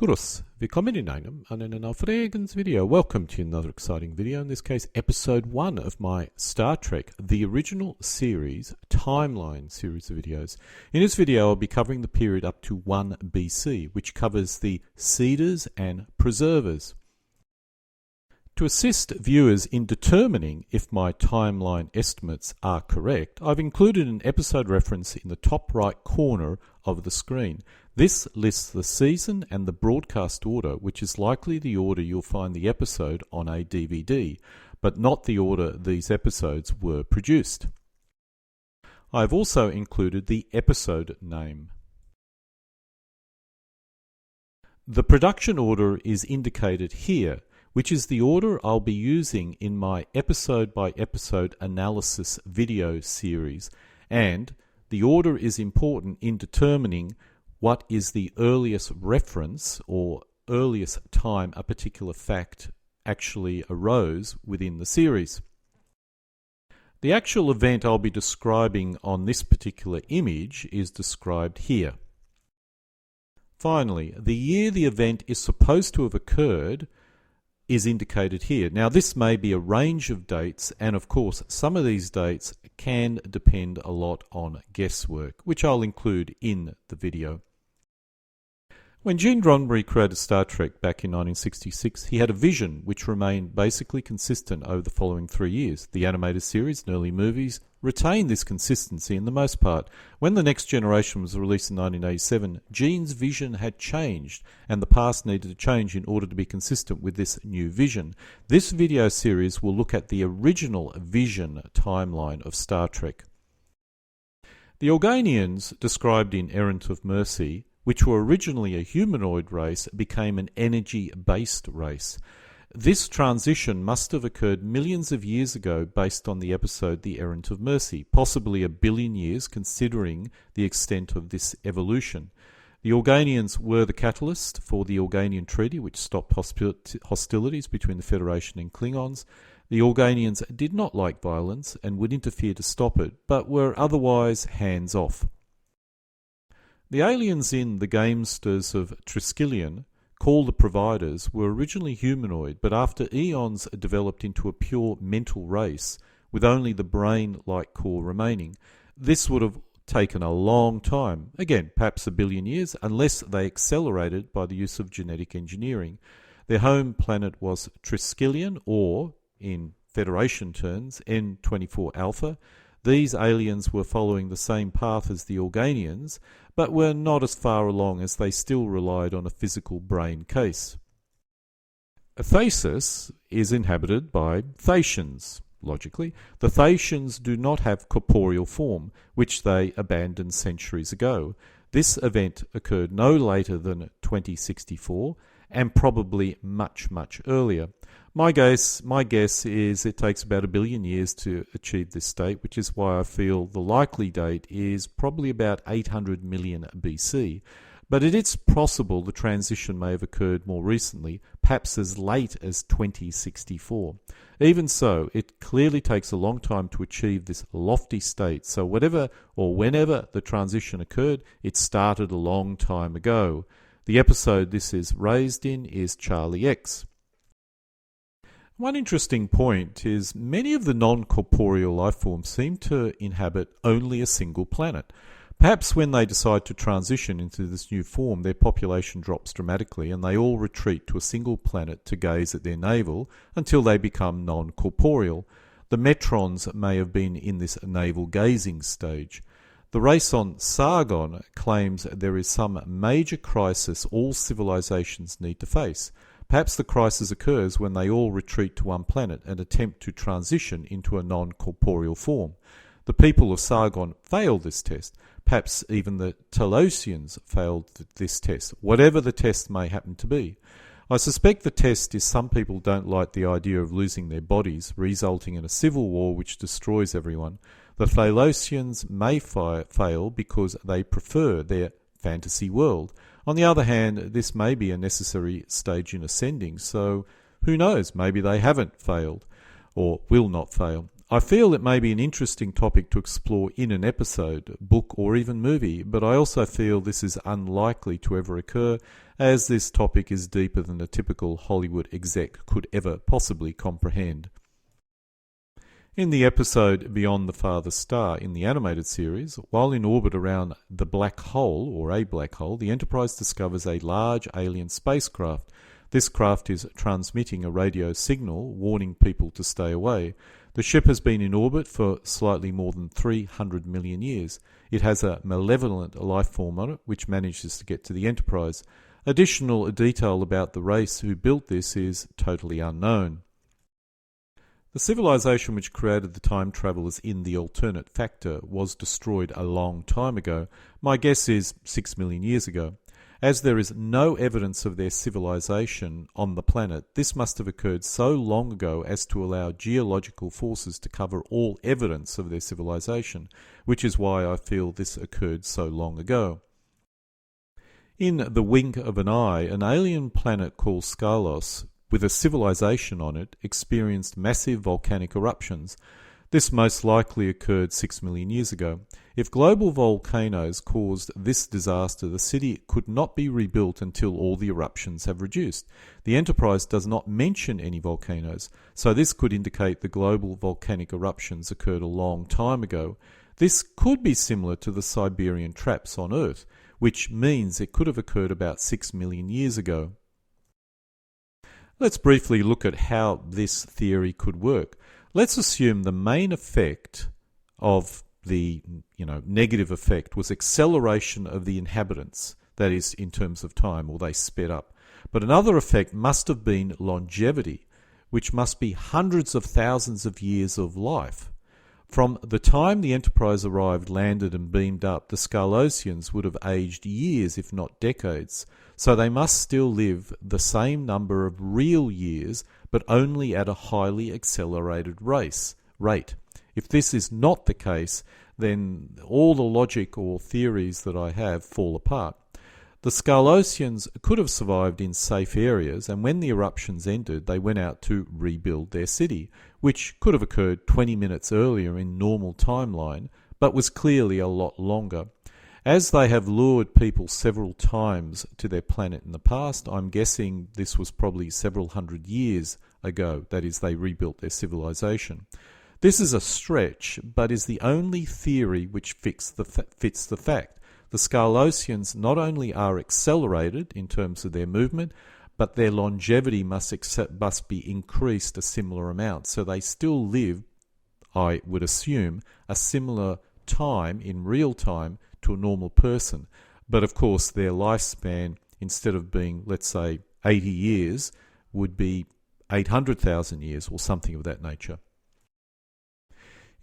Grüß, willkommen in einem aufregendes video. Welcome to another exciting video, in this case episode 1 of my Star Trek, the original series, timeline series of videos. In this video I'll be covering the period up to 1 BC, which covers the seeders and preservers. To assist viewers in determining if my timeline estimates are correct, I've included an episode reference in the top right corner of the screen. This lists the season and the broadcast order, which is likely the order you'll find the episode on a DVD, but not the order these episodes were produced. I've also included the episode name. The production order is indicated here, which is the order I'll be using in my episode-by-episode analysis video series, and the order is important in determining what is the earliest reference or earliest time a particular fact actually arose within the series. The actual event I'll be describing on this particular image is described here. Finally, the year the event is supposed to have occurred is indicated here. Now this may be a range of dates, and of course some of these dates can depend a lot on guesswork, which I'll include in the video. When Gene Roddenberry created Star Trek back in 1966, he had a vision which remained basically consistent over the following 3 years. The animated series and early movies retained this consistency in the most part. When The Next Generation was released in 1987, Gene's vision had changed, and the past needed to change in order to be consistent with this new vision. This video series will look at the original vision timeline of Star Trek. The Organians, described in Errant of Mercy, which were originally a humanoid race, became an energy-based race. This transition must have occurred millions of years ago based on the episode The Errant of Mercy, possibly 1 billion years considering the extent of this evolution. The Organians were the catalyst for the Organian Treaty, which stopped hostilities between the Federation and Klingons. The Organians did not like violence and would interfere to stop it, but were otherwise hands-off. The aliens in The Gamesters of Triskelion, called the Providers, were originally humanoid, but after eons developed into a pure mental race with only the brain-like core remaining. This would have taken a long time, again perhaps 1 billion years, unless they accelerated by the use of genetic engineering. Their home planet was Triskelion, or, in Federation terms, N24 Alpha. These aliens were following the same path as the Organians, but were not as far along as they still relied on a physical brain case. Thasus is inhabited by Thasians. Logically, the Thasians do not have corporeal form, which they abandoned centuries ago. This event occurred no later than 2064, and probably much earlier. My guess is it takes about 1 billion years to achieve this state, which is why I feel the likely date is probably about 800 million BC. But it is possible the transition may have occurred more recently, perhaps as late as 2064. Even so, it clearly takes a long time to achieve this lofty state, so whatever or whenever the transition occurred, it started a long time ago. The episode this is raised in is Charlie X. One interesting point is many of the non-corporeal life forms seem to inhabit only a single planet. Perhaps when they decide to transition into this new form, their population drops dramatically and they all retreat to a single planet to gaze at their navel until they become non-corporeal. The Metrons may have been in this navel gazing stage. The race on Sargon claims there is some major crisis all civilizations need to face. Perhaps the crisis occurs when they all retreat to one planet and attempt to transition into a non-corporeal form. The people of Sargon failed this test. Perhaps even the Talosians failed this test, whatever the test may happen to be. I suspect the test is some people don't like the idea of losing their bodies, resulting in a civil war which destroys everyone. The Talosians may fail because they prefer their fantasy world. On the other hand, this may be a necessary stage in ascending, so who knows, maybe they haven't failed or will not fail. I feel it may be an interesting topic to explore in an episode, book or even movie, but I also feel this is unlikely to ever occur, as this topic is deeper than a typical Hollywood exec could ever possibly comprehend. In the episode Beyond the Farthest Star in the animated series, while in orbit around the black hole, or a black hole, the Enterprise discovers a large alien spacecraft. This craft is transmitting a radio signal warning people to stay away. The ship has been in orbit for slightly more than 300 million years. It has a malevolent life form on it which manages to get to the Enterprise. Additional detail about the race who built this is totally unknown. The civilization which created the time travelers in the alternate factor was destroyed a long time ago. My guess is 6 million years ago. As there is no evidence of their civilization on the planet, this must have occurred so long ago as to allow geological forces to cover all evidence of their civilization, which is why I feel this occurred so long ago. In the wink of an eye, an alien planet called Scarlos, with a civilization on it, experienced massive volcanic eruptions. This most likely occurred 6 million years ago. If global volcanoes caused this disaster, the city could not be rebuilt until all the eruptions have reduced. The Enterprise does not mention any volcanoes, so this could indicate the global volcanic eruptions occurred a long time ago. This could be similar to the Siberian traps on Earth, which means it could have occurred about 6 million years ago. Let's briefly look at how this theory could work. Let's assume the main effect of the negative effect was acceleration of the inhabitants, that is, in terms of time, or they sped up. But another effect must have been longevity, which must be hundreds of thousands of years of life. From the time the Enterprise arrived, landed and beamed up, the Scarlosians would have aged years, if not decades, so they must still live the same number of real years, but only at a highly accelerated rate. If this is not the case, then all the logic or theories that I have fall apart. The Scarlosians could have survived in safe areas, and when the eruptions ended, they went out to rebuild their city, which could have occurred 20 minutes earlier in normal timeline, but was clearly a lot longer. As they have lured people several times to their planet in the past, I'm guessing this was probably several hundred years ago, that is, they rebuilt their civilization. This is a stretch, but is the only theory which fits the fact. The Scarlosians not only are accelerated in terms of their movement, but their longevity must be increased a similar amount. So they still live, I would assume, a similar time in real time to a normal person. But of course, their lifespan, instead of being, let's say, 80 years, would be 800,000 years or something of that nature.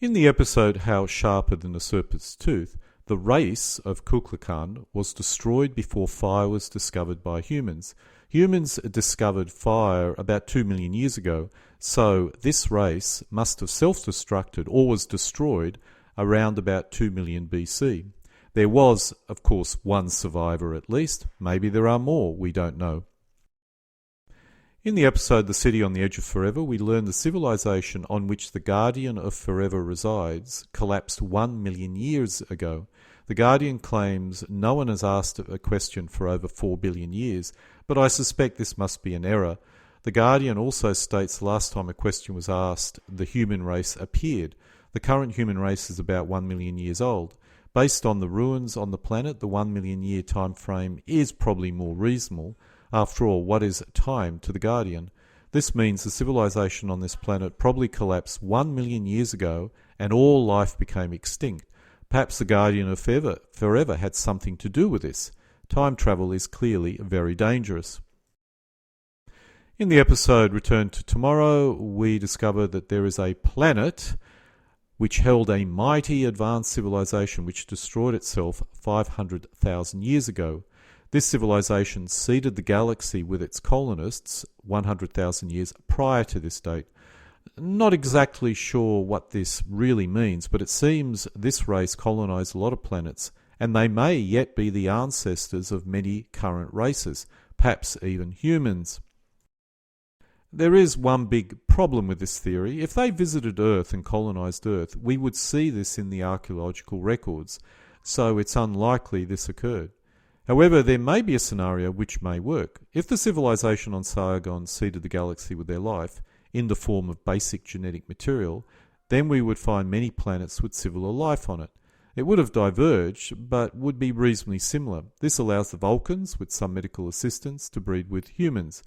In the episode How Sharper Than a Serpent's Tooth, the race of Kukulkan was destroyed before fire was discovered by humans. Humans discovered fire about 2 million years ago, so this race must have self-destructed or was destroyed around about 2 million BC. There was, of course, one survivor at least. Maybe there are more, we don't know. In the episode The City on the Edge of Forever, we learn the civilization on which the Guardian of Forever resides collapsed 1 million years ago. The Guardian claims no one has asked a question for over 4 billion years, but I suspect this must be an error. The Guardian also states the last time a question was asked, the human race appeared. The current human race is about 1 million years old. Based on the ruins on the planet, the 1 million year time frame is probably more reasonable. After all, what is time to the Guardian? This means the civilization on this planet probably collapsed 1 million years ago and all life became extinct. Perhaps the Guardian of Forever had something to do with this. Time travel is clearly very dangerous. In the episode Return to Tomorrow, we discover that there is a planet which held a mighty advanced civilization which destroyed itself 500,000 years ago. This civilization seeded the galaxy with its colonists 100,000 years prior to this date. Not exactly sure what this really means, but it seems this race colonized a lot of planets, and they may yet be the ancestors of many current races, perhaps even humans. There is one big problem with this theory. If they visited Earth and colonized Earth, we would see this in the archaeological records, so it's unlikely this occurred. However, there may be a scenario which may work. If the civilization on Sargon seeded the galaxy with their life, in the form of basic genetic material, then we would find many planets with similar life on it. It would have diverged, but would be reasonably similar. This allows the Vulcans, with some medical assistance, to breed with humans.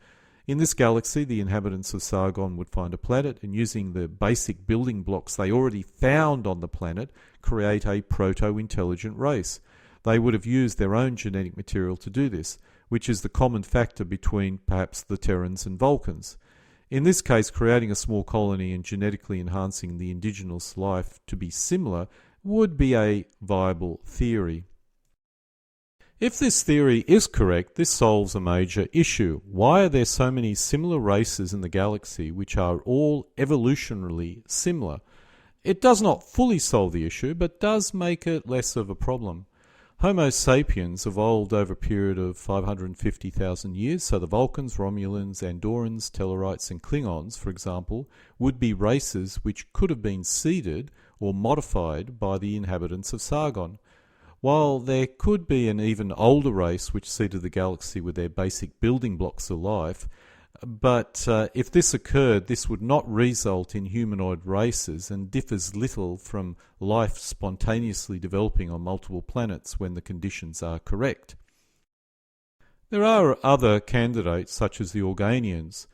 In this galaxy, the inhabitants of Sargon would find a planet and, using the basic building blocks they already found on the planet, create a proto-intelligent race. They would have used their own genetic material to do this, which is the common factor between perhaps the Terrans and Vulcans. In this case, creating a small colony and genetically enhancing the indigenous life to be similar would be a viable theory. If this theory is correct, this solves a major issue. Why are there so many similar races in the galaxy which are all evolutionarily similar? It does not fully solve the issue, but does make it less of a problem. Homo sapiens evolved over a period of 550,000 years, so the Vulcans, Romulans, Andorans, Tellarites and Klingons, for example, would be races which could have been seeded or modified by the inhabitants of Sargon. While there could be an even older race which seeded the galaxy with their basic building blocks of life, but if this occurred, this would not result in humanoid races and differs little from life spontaneously developing on multiple planets when the conditions are correct. There are other candidates, such as the Organians,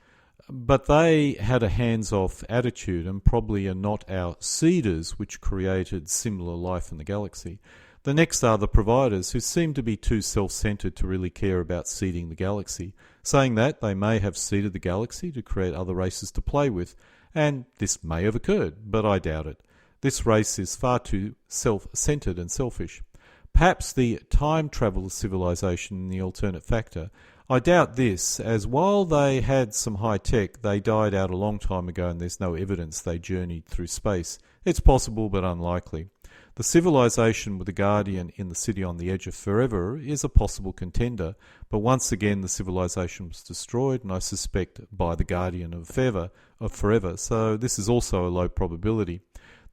but they had a hands-off attitude and probably are not our seeders which created similar life in the galaxy. The next are the providers, who seem to be too self-centered to really care about seeding the galaxy. Saying that, they may have seeded the galaxy to create other races to play with, and this may have occurred, but I doubt it. This race is far too self-centered and selfish. Perhaps the time travel civilization in the alternate factor. I doubt this, as while they had some high tech, they died out a long time ago and there's no evidence they journeyed through space. It's possible, but unlikely. The civilization with the Guardian in the city on the edge of forever is a possible contender, but once again the civilization was destroyed, and I suspect by the Guardian of forever, so this is also a low probability.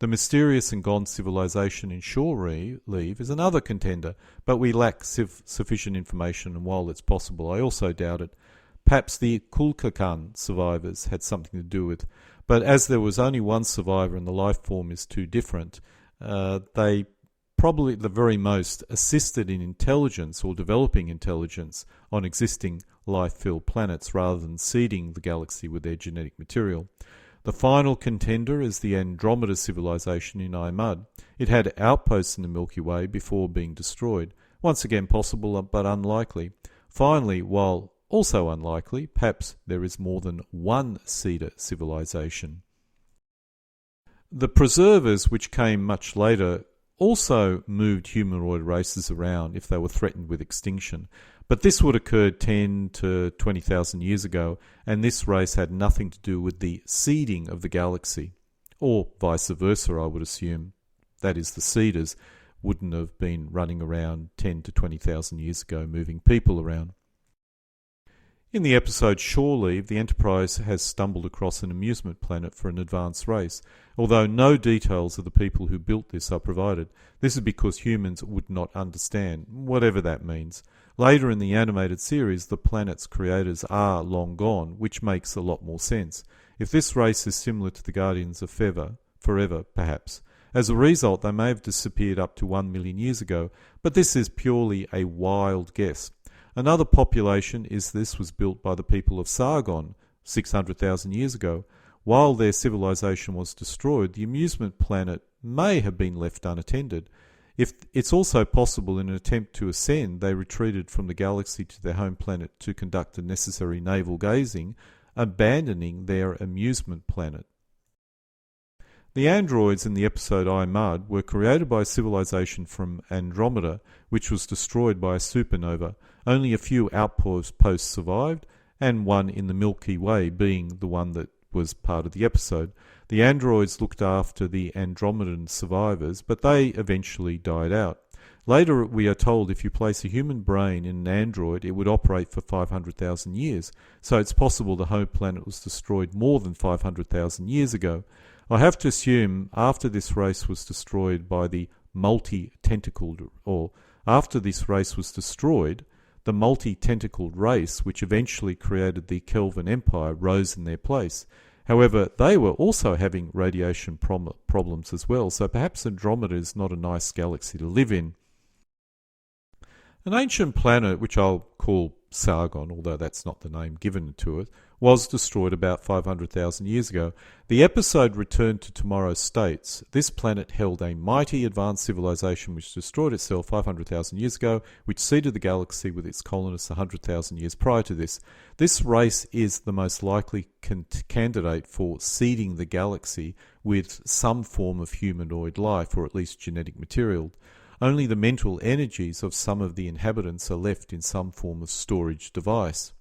The mysterious and gone civilization in shore leave is another contender, but we lack sufficient information, and while it's possible, I also doubt it. Perhaps the Kulkakan survivors had something to do with, but as there was only one survivor and the life form is too different, they probably at the very most assisted in intelligence or developing intelligence on existing life-filled planets rather than seeding the galaxy with their genetic material. The final contender is the Andromeda civilization in Imud. It had outposts in the Milky Way before being destroyed. Once again possible, but unlikely. Finally, while also unlikely, perhaps there is more than one seeder civilization. The preservers, which came much later, also moved humanoid races around if they were threatened with extinction. But this would occur 10 to 20,000 years ago, and this race had nothing to do with the seeding of the galaxy. Or vice versa, I would assume. That is, the seeders wouldn't have been running around 10 to 20,000 years ago, moving people around. In the episode Shore Leave, the Enterprise has stumbled across an amusement planet for an advanced race, although no details of the people who built this are provided. This is because humans would not understand, whatever that means. Later in the animated series, the planet's creators are long gone, which makes a lot more sense. If this race is similar to the Guardians of forever, perhaps. As a result, they may have disappeared up to 1 million years ago, but this is purely a wild guess. Another population is this was built by the people of Sargon 600,000 years ago. While their civilization was destroyed, the amusement planet may have been left unattended. If it's also possible in an attempt to ascend, they retreated from the galaxy to their home planet to conduct the necessary navel gazing, abandoning their amusement planet. The androids in the episode Imud were created by a civilization from Andromeda, which was destroyed by a supernova. Only a few outposts survived, and one in the Milky Way being the one that was part of the episode. The androids looked after the Andromedan survivors, but they eventually died out. Later, we are told if you place a human brain in an android, it would operate for 500,000 years. So it's possible the home planet was destroyed more than 500,000 years ago. I have to assume after this race was destroyed by the multi-tentacled, or after this race was destroyed, the multi-tentacled race, which eventually created the Kelvin Empire, rose in their place. However, they were also having radiation problems as well, so perhaps Andromeda is not a nice galaxy to live in. An ancient planet, which I'll call Sargon, although that's not the name given to it, was destroyed about 500,000 years ago. The episode Return to Tomorrow states, this planet held a mighty advanced civilization which destroyed itself 500,000 years ago, which seeded the galaxy with its colonists 100,000 years prior to this. This race is the most likely candidate for seeding the galaxy with some form of humanoid life, or at least genetic material. Only the mental energies of some of the inhabitants are left in some form of storage device.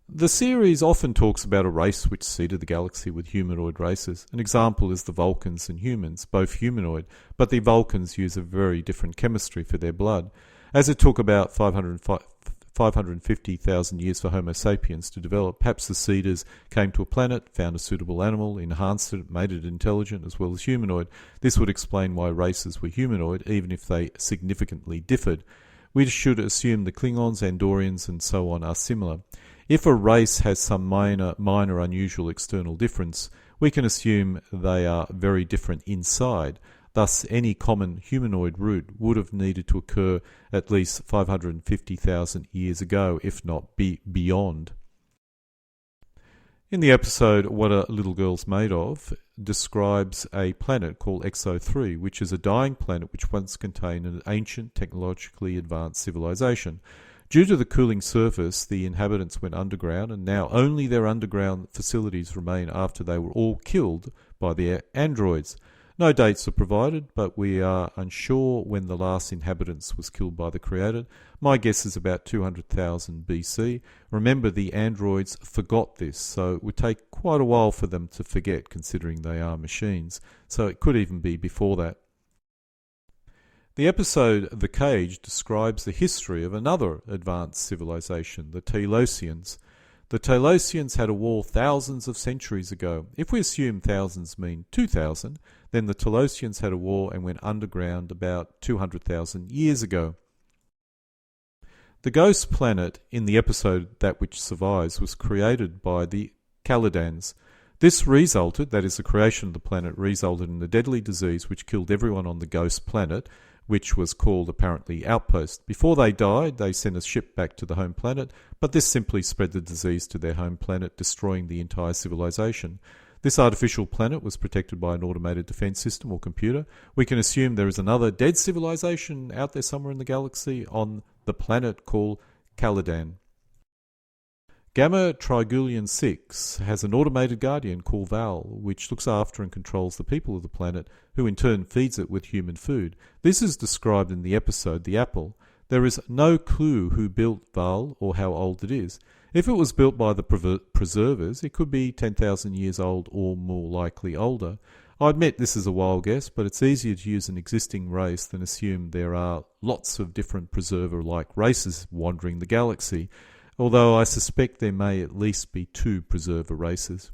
The series often talks about a race which seeded the galaxy with humanoid races. An example is the Vulcans and humans, both humanoid, but the Vulcans use a very different chemistry for their blood. As it took about 550,000 years for Homo sapiens to develop, perhaps the seeders came to a planet, found a suitable animal, enhanced it, made it intelligent as well as humanoid. This would explain why races were humanoid, even if they significantly differed. We should assume the Klingons, Andorians, and so on are similar. If a race has some minor unusual external difference, we can assume they are very different inside. Thus, any common humanoid root would have needed to occur at least 550,000 years ago, if not beyond. In the episode What Are Little Girls Made Of, describes a planet called XO3, which is a dying planet which once contained an ancient, technologically advanced civilization. Due to the cooling surface, the inhabitants went underground, and now only their underground facilities remain after they were all killed by the androids. No dates are provided, but we are unsure when the last inhabitants was killed by the Creator. My guess is about 200,000 BC. Remember, the androids forgot this, so it would take quite a while for them to forget, considering they are machines. So it could even be before that. The episode The Cage describes the history of another advanced civilization, the Telosians. The Telosians had a war thousands of centuries ago. If we assume thousands mean 2,000, then the Telosians had a war and went underground about 200,000 years ago. The ghost planet in the episode That Which Survives was created by the Caledans. This resulted, that is the creation of the planet, resulted in a deadly disease which killed everyone on the ghost planet, which was called apparently Outpost. Before they died, they sent a ship back to the home planet, but this simply spread the disease to their home planet, destroying the entire civilization. This artificial planet was protected by an automated defense system or computer. We can assume there is another dead civilization out there somewhere in the galaxy on the planet called Caladan. Gamma Trigulion 6 has an automated guardian called Val, which looks after and controls the people of the planet, who in turn feeds it with human food. This is described in the episode The Apple. There is no clue who built Val or how old it is. If it was built by the preservers, it could be 10,000 years old or more likely older. I admit this is a wild guess, but it's easier to use an existing race than assume there are lots of different preserver-like races wandering the galaxy, although I suspect there may at least be 2 preserver races.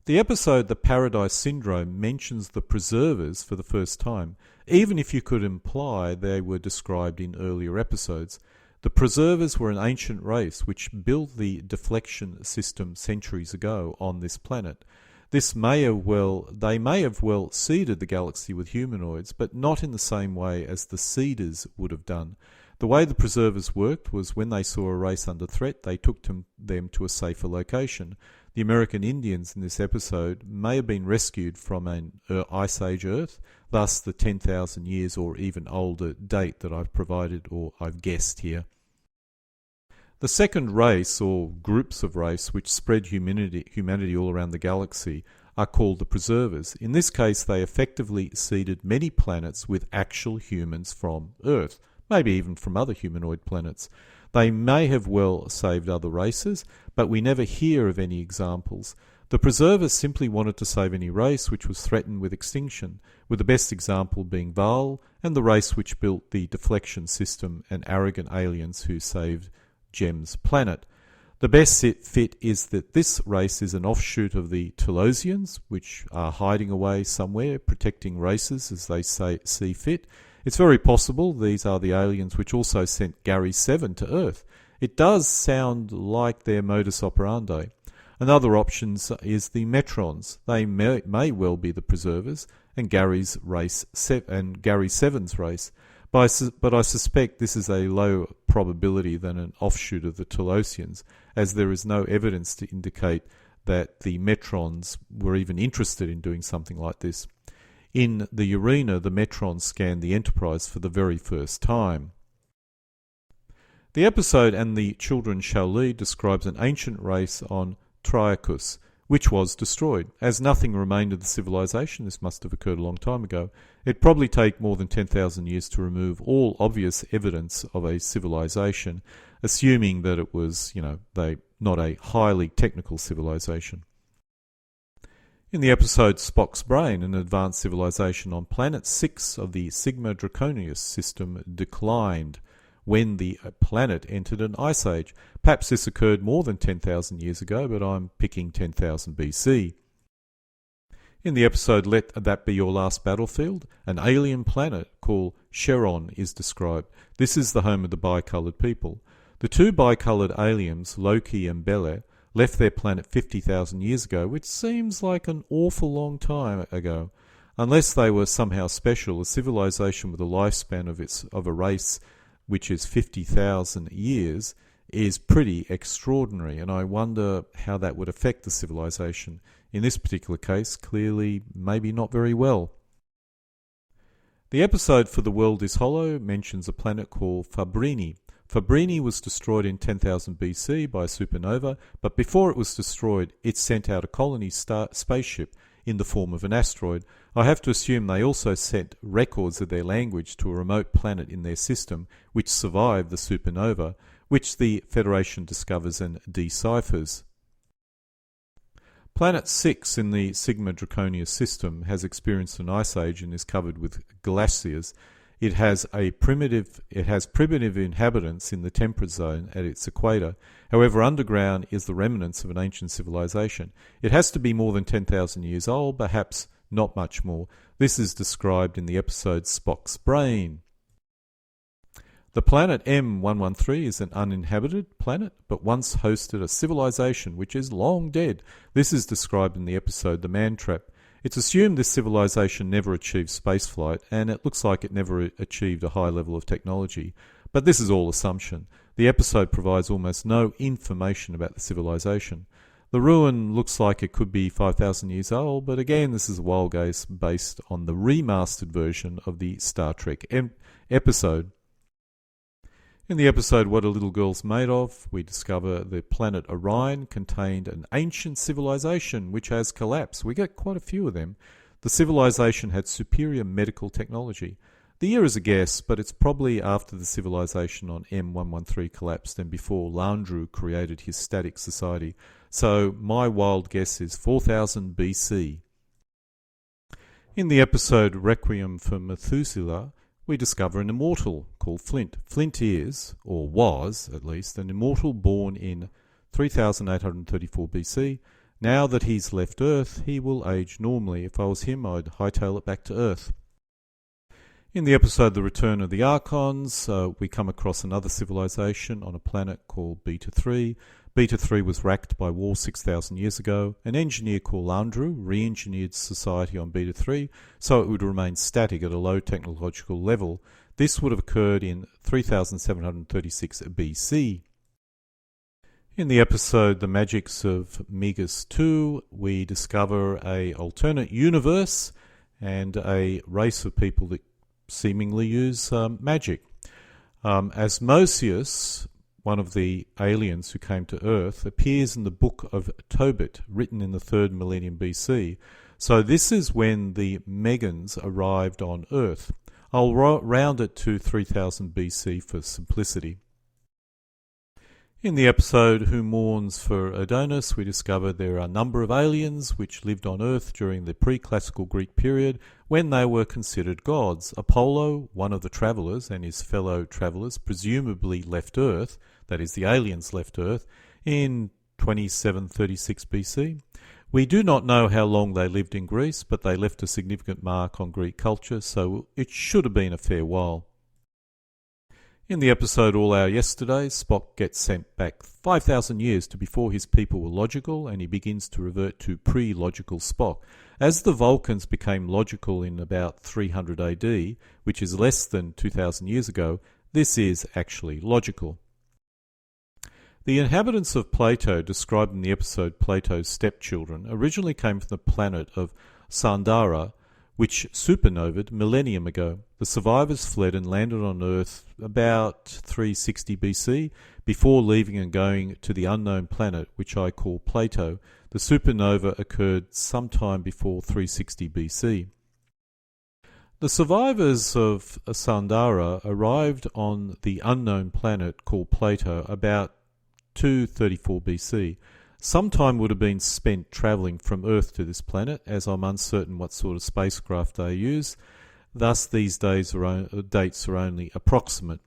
The episode The Paradise Syndrome mentions the preservers for the first time, even if you could imply they were described in earlier episodes. The preservers were an ancient race which built the deflection system centuries ago on this planet. They may have well seeded the galaxy with humanoids, but not in the same way as the seeders would have done. The way the preservers worked was when they saw a race under threat, they took them to a safer location. The American Indians in this episode may have been rescued from an Ice Age Earth, thus the 10,000 years or even older date that I've provided or I've guessed here. The second race, or groups of race, which spread humanity all around the galaxy, are called the preservers. In this case, they effectively seeded many planets with actual humans from Earth, maybe even from other humanoid planets. They may have well saved other races, but we never hear of any examples. The preservers simply wanted to save any race which was threatened with extinction, with the best example being Val and the race which built the deflection system and arrogant aliens who saved Jem's planet. The best fit is that this race is an offshoot of the Telosians, which are hiding away somewhere, protecting races as they see fit. It's very possible these are the aliens which also sent Gary 7 to Earth. It does sound like their modus operandi. Another option is the Metrons. They may well be the preservers and Gary 7's race. But I suspect this is a lower probability than an offshoot of the Telosians, as there is no evidence to indicate that the Metrons were even interested in doing something like this. In the arena, the Metrons scanned the Enterprise for the very first time. The episode And the Children Shall Lead describes an ancient race on Triacus, which was destroyed. As nothing remained of the civilization, this must have occurred a long time ago, it'd probably take more than 10,000 years to remove all obvious evidence of a civilization, assuming that it was, not a highly technical civilization. In the episode Spock's Brain, an advanced civilization on planet 6 of the Sigma Draconis system declined when the planet entered an ice age. Perhaps this occurred more than 10,000 years ago, but I'm picking 10,000 BC. In the episode Let That Be Your Last Battlefield, an alien planet called Cheron is described. This is the home of the bicoloured people. The two bicoloured aliens, Loki and Bele, left their planet 50,000 years ago, which seems like an awful long time ago. Unless they were somehow special, a civilization with a lifespan of a race which is 50,000 years, is pretty extraordinary, and I wonder how that would affect the civilization. In this particular case, clearly, maybe not very well. The episode For the World is Hollow mentions a planet called Fabrini. Fabrini was destroyed in 10,000 BC by a supernova, but before it was destroyed, it sent out a colony spaceship in the form of an asteroid. I have to assume they also sent records of their language to a remote planet in their system which survived the supernova, which the Federation discovers and deciphers. Planet 6 in the Sigma Draconis system has experienced an ice age and is covered with glaciers. It has primitive inhabitants in the temperate zone at its equator. However, underground is the remnants of an ancient civilization. It has to be more than 10,000 years old, perhaps not much more. This is described in the episode Spock's Brain. The planet M113 is an uninhabited planet, but once hosted a civilization which is long dead. This is described in the episode The Man Trap. It's assumed this civilization never achieved spaceflight, and it looks like it never achieved a high level of technology. But this is all assumption. The episode provides almost no information about the civilization. The ruin looks like it could be 5,000 years old, but again, this is a wild guess based on the remastered version of the Star Trek episode. In the episode What a Little Girl's Made Of, we discover the planet Orion contained an ancient civilization which has collapsed. We get quite a few of them. The civilization had superior medical technology. The year is a guess, but it's probably after the civilization on M113 collapsed and before Landru created his static society. So my wild guess is 4000 BC. In the episode Requiem for Methuselah, we discover an immortal called Flint. Flint is, or was at least, an immortal born in 3834 BC. Now that he's left Earth, he will age normally. If I was him, I'd hightail it back to Earth. In the episode The Return of the Archons, we come across another civilization on a planet called Beta 3. Beta 3 was racked by war 6,000 years ago. An engineer called Landru re-engineered society on Beta 3 so it would remain static at a low technological level. This would have occurred in 3736 BC. In the episode The Magics of Megas 2, we discover an alternate universe and a race of people that seemingly use magic. Asmodeus, one of the aliens who came to Earth, appears in the Book of Tobit, written in the 3rd millennium BC. So this is when the Megans arrived on Earth. I'll round it to 3000 BC for simplicity. In the episode Who Mourns for Adonis, we discovered there are a number of aliens which lived on Earth during the pre-classical Greek period when they were considered gods. Apollo, one of the travellers, and his fellow travellers presumably left Earth, that is, the aliens left Earth, in 2736 BC. We do not know how long they lived in Greece, but they left a significant mark on Greek culture, so it should have been a fair while. In the episode All Our Yesterdays, Spock gets sent back 5,000 years to before his people were logical, and he begins to revert to pre-logical Spock. As the Vulcans became logical in about 300 AD, which is less than 2,000 years ago, this is actually logical. The inhabitants of Plato, described in the episode Plato's Stepchildren, originally came from the planet of Sandara, which supernovaed millennium ago. The survivors fled and landed on Earth about 360 BC before leaving and going to the unknown planet, which I call Plato. The supernova occurred sometime before 360 BC. The survivors of Sandara arrived on the unknown planet called Plato about 234 BC. Some time would have been spent travelling from Earth to this planet, as I'm uncertain what sort of spacecraft they use. Thus, these dates are only approximate.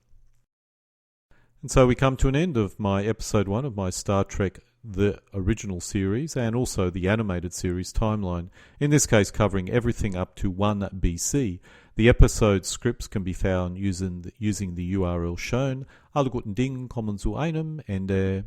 And so we come to an end of my episode 1 of my Star Trek The Original Series, and also the animated series timeline, in this case covering everything up to 1 BC. The episode scripts can be found using the URL shown. Alle guten Dingen kommen zu einem Ende.